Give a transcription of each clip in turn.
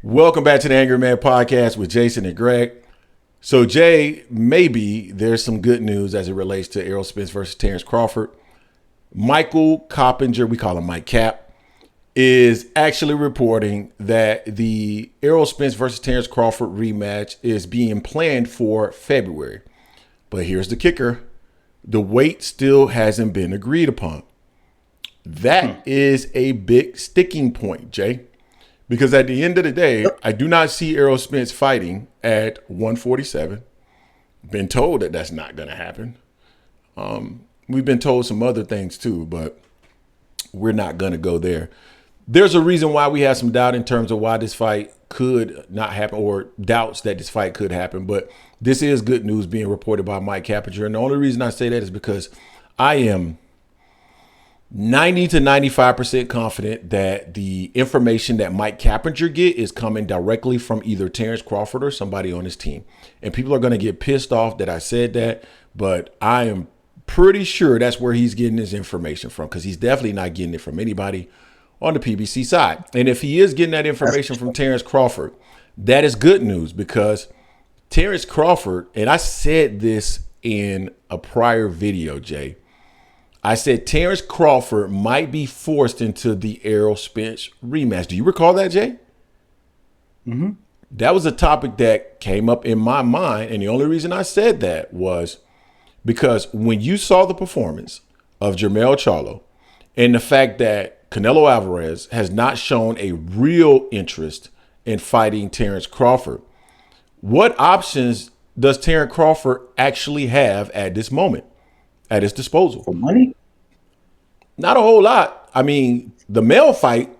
Welcome back to the Angry Man Podcast with Jason and Greg. So, Jay, maybe there's some good news as it relates to Errol Spence versus Terence Crawford. Michael Coppinger, we call him Mike Cap, is actually reporting that the Errol Spence versus Terence Crawford rematch is being planned for February. But here's the kicker. The weight still hasn't been agreed upon. That is a big sticking point, Jay. Because at the end of the day, I do not see Errol Spence fighting at 147. Been told that that's not going to happen. We've been told some other things too, but we're not going to go there. There's a reason why we have some doubt in terms of why this fight could not happen, or doubts that this fight could happen. But this is good news being reported by Mike Cappinger. And the only reason I say that is because I am 90 to 95% confident that the information that Mike Cappinger get is coming directly from either Terence Crawford or somebody on his team. And people are going to get pissed off that I said that, but I am pretty sure that's where he's getting his information from, because he's definitely not getting it from anybody on the PBC side. And if he is getting that information from Terence Crawford, that is good news, because Terence Crawford, and I said this in a prior video, Jay, I said Terence Crawford might be forced into the Errol Spence rematch. Do you recall that, Jay? Mm-hmm. That was a topic that came up in my mind. And the only reason I said that was because when you saw the performance of Jermell Charlo and the fact that Canelo Alvarez has not shown a real interest in fighting Terence Crawford, what options does Terence Crawford actually have at this moment at his disposal? For money? Not a whole lot. I mean, the Mel fight,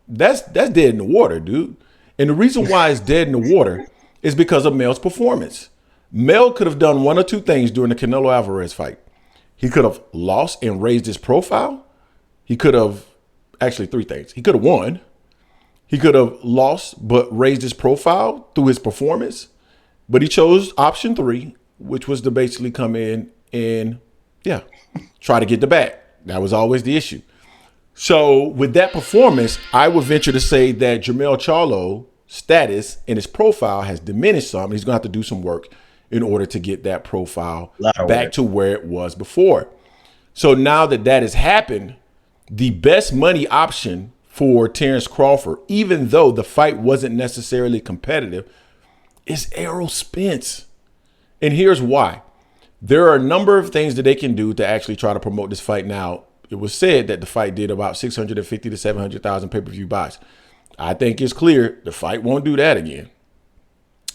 that's dead in the water, dude. And the reason why it's dead in the water is because of Mel's performance. Mel could have done one or two things during the Canelo Alvarez fight. He could have lost and raised his profile. He could have, actually three things. He could have won. He could have lost but raised his profile through his performance. But he chose option 3, which was to basically come in and, try to get the bag. That was always the issue. So with that performance, I would venture to say that Jermell Charlo status and his profile has diminished some. He's going to have to do some work in order to get that profile back to where it was before. So now that that has happened, the best money option for Terence Crawford, even though the fight wasn't necessarily competitive, is Errol Spence. And here's why. There are a number of things that they can do to actually try to promote this fight. Now, it was said that the fight did about 650 to 700,000 pay-per-view buys. I think it's clear the fight won't do that again.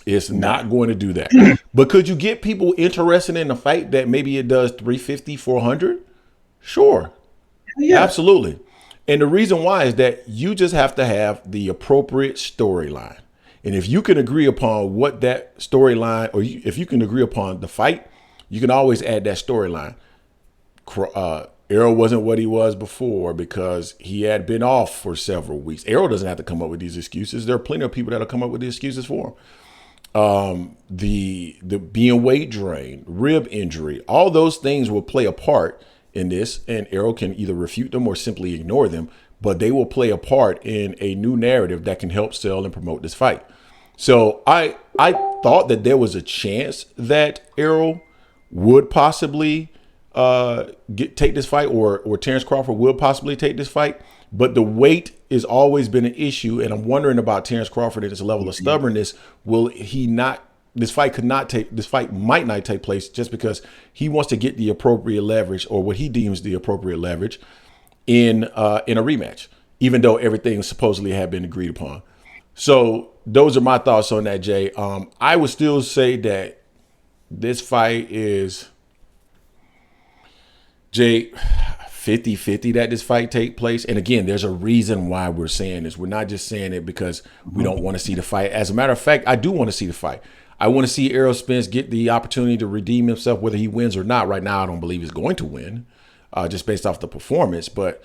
It's not going to do that. But could you get people interested in a fight that maybe it does 350, 400? Sure. Yeah. Absolutely. And the reason why is that you just have to have the appropriate storyline. And if you can agree upon what that storyline, or if you can agree upon the fight, you can always add that storyline. Errol wasn't what he was before because he had been off for several weeks. Errol doesn't have to come up with these excuses. There are plenty of people that'll come up with the excuses for him. The being weight drained, rib injury, all those things will play a part in this, and Errol can either refute them or simply ignore them, but they will play a part in a new narrative that can help sell and promote this fight. So I thought that there was a chance that Errol would possibly take this fight, or Terence Crawford would possibly take this fight, but the weight has always been an issue, and I'm wondering about Terence Crawford and his level of stubbornness. Will he not? This fight might not take place just because he wants to get the appropriate leverage, or what he deems the appropriate leverage, in a rematch, even though everything supposedly had been agreed upon. So those are my thoughts on that, Jay. I would still say that this fight is, Jay, 50-50 that this fight take place. And again, there's a reason why we're saying this. We're not just saying it because we don't want to see the fight. As a matter of fact, I do want to see the fight. I want to see Errol Spence get the opportunity to redeem himself, whether he wins or not. Right now, I don't believe he's going to win, just based off the performance. But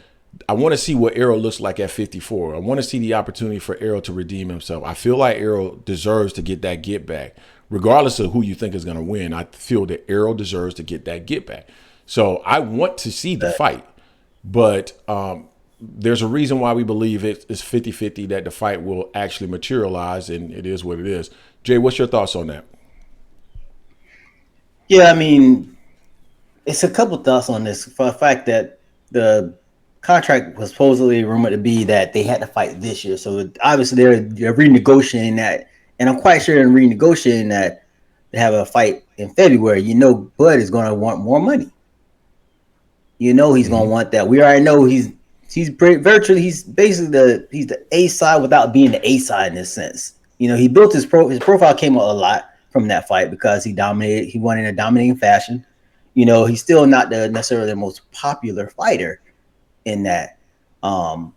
I want to see what Errol looks like at 54. I want to see the opportunity for Errol to redeem himself. I feel like Errol deserves to get that get back. Regardless of who you think is going to win, I feel that Errol deserves to get that get back. So I want to see the fight. But there's a reason why we believe it's 50-50 that the fight will actually materialize, and it is what it is. Jay, what's your thoughts on that? Yeah, I mean, it's a couple thoughts on this. For the fact that the contract was supposedly rumored to be that they had to fight this year, so obviously they're renegotiating that, and I'm quite sure in renegotiating that they have a fight in February. Bud is going to want more money. He's Mm-hmm. going to want that. We already know he's basically the A side without being the A side in this sense. He built his profile came up a lot from that fight because he won in a dominating fashion. He's still not necessarily the most popular fighter in that. Um,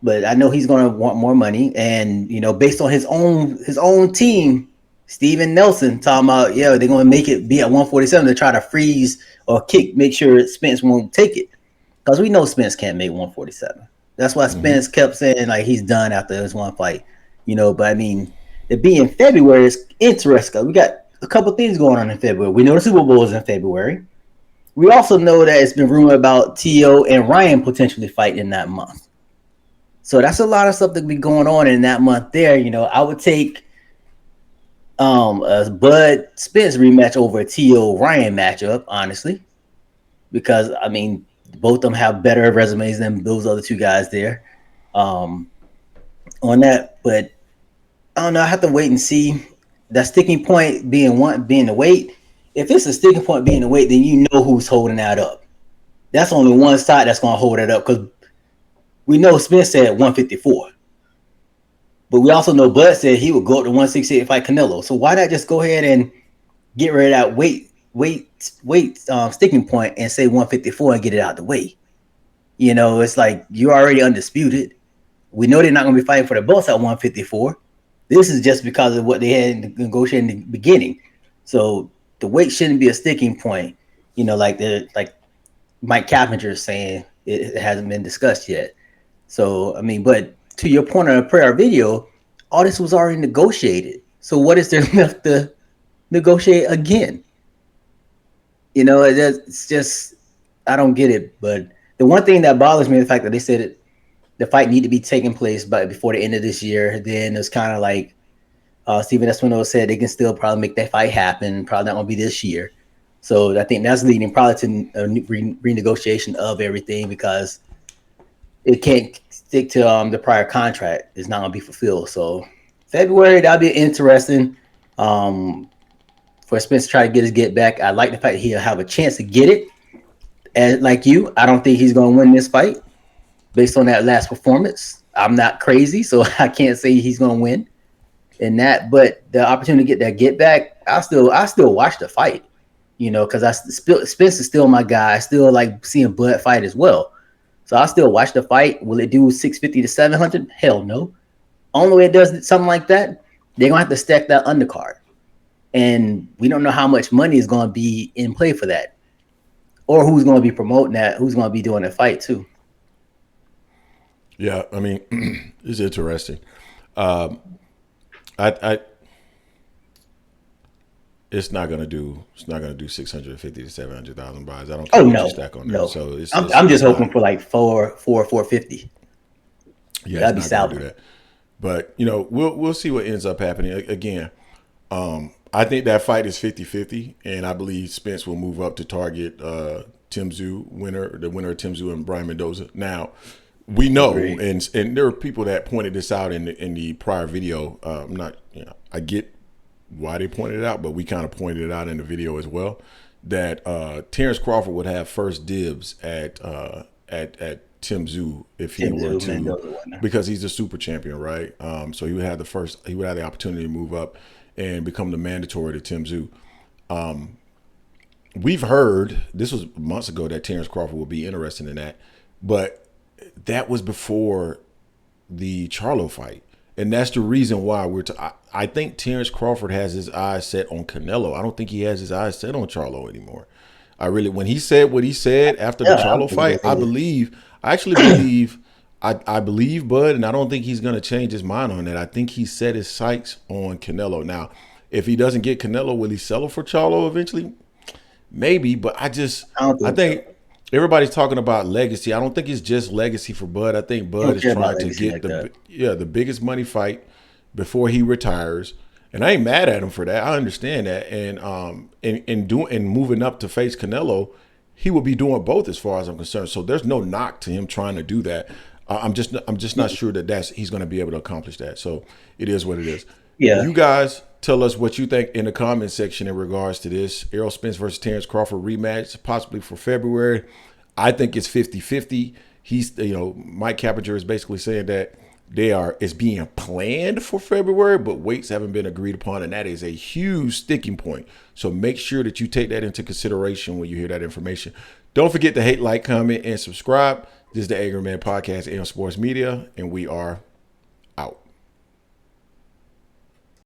but I know he's going to want more money, and based on his own team, Steven Nelson talking about, yeah, they're going to make it be at 147 to try to freeze or make sure Spence won't take it, because we know Spence can't make 147. That's why Mm-hmm. Spence kept saying like he's done after this one fight, But I mean, it being February is interesting. We got a couple things going on in February. We know the Super Bowl is in February. We also know that it's been rumored about T.O. and Ryan potentially fighting in that month. So that's a lot of stuff that be going on in that month there. I would take a Bud Spence rematch over a T.O. Ryan matchup, honestly, because I mean both of them have better resumes than those other two guys there. Um, on that, but I don't know. I have to wait and see. That sticking point being the weight. If it's a sticking point being the weight, then you know who's holding that up. That's only one side that's going to hold it up, because we know Spence said 154, but we also know Bud said he would go up to 168 to fight Canelo. So why not just go ahead and get rid of that weight sticking point and say 154 and get it out the way? It's like you're already undisputed. We know they're not going to be fighting for the belts at 154. This is just because of what they had negotiated in the beginning. So the weight shouldn't be a sticking point. Like Mike Cavender is saying, it hasn't been discussed yet. So I mean, but to your point on the prior video, all this was already negotiated. So what is there left to negotiate again? It's just, I don't get it. But the one thing that bothers me is the fact that they said the fight need to be taking place by before the end of this year. Then it's kind of like Steven Espinosa said they can still probably make that fight happen. Probably not going to be this year. So I think that's leading probably to a renegotiation of everything, because it can't stick to the prior contract. It's not going to be fulfilled. So February, that'll be interesting for Spence to try to get his get back. I like the fact he'll have a chance to get it. And like you, I don't think he's going to win this fight based on that last performance. I'm not crazy, so I can't say he's going to win in that. But the opportunity to get that get back, I still watch the fight, because Spence is still my guy. I still like seeing Bud fight as well. So I still watch the fight. Will it do 650 to 700? Hell no. Only way it does something like that, they're gonna have to stack that undercard, and we don't know how much money is going to be in play for that, or who's going to be promoting that, who's going to be doing the fight too. Yeah, I mean, it's interesting. Um, I it's not gonna do 650 to 700,000 buys. I don't Oh care what you no, stack on there. no. So it's I'm, it's I'm it's just hoping not. for like 450. Yeah, it's That'd be not gonna do salary. that. But we'll see what ends up happening. Again, I think that fight is 50-50, and I believe Spence will move up to target Tim Tszyu the winner of Tim Tszyu and Brian Mendoza. Now, we know, Agreed. and there are people that pointed this out in the prior video. I'm not, I get why they pointed it out, but we kind of pointed it out in the video as well, that Terence Crawford would have first dibs at Tim Tszyu if he Tim were Tszyu, to, Mendoza winner. because he's a super champion, right? So he would have the opportunity to move up and become the mandatory to Tim Tszyu. We've heard, this was months ago, that Terence Crawford would be interested in that, but that was before the Charlo fight. And that's the reason why I think Terence Crawford has his eyes set on Canelo. I don't think he has his eyes set on Charlo anymore. When he said what he said after the Yeah, I don't Charlo think fight, that either. I actually believe, I believe Bud, and I don't think he's going to change his mind on that. I think he set his sights on Canelo. Now, if he doesn't get Canelo, will he settle for Charlo eventually? Maybe, but I don't I think think so. everybody's talking about legacy. I don't think it's just legacy for Bud. I think He Bud don't is care about trying to legacy get like that. the biggest money fight before he retires. And I ain't mad at him for that. I understand that. And and moving up to face Canelo, he will be doing both as far as I'm concerned. So there's no knock to him trying to do that. I'm just not sure that he's going to be able to accomplish that. So it is what it is. Yeah, You guys tell us what you think in the comment section in regards to this Errol Spence versus Terence Crawford rematch, possibly for February. I think it's 50-50. He's, Mike Cappinger is basically saying that it's being planned for February, but weights haven't been agreed upon, and that is a huge sticking point. So make sure that you take that into consideration when you hear that information. Don't forget to hate, like, comment, and subscribe. This is the Angry Man Podcast, AM Sports Media, and we are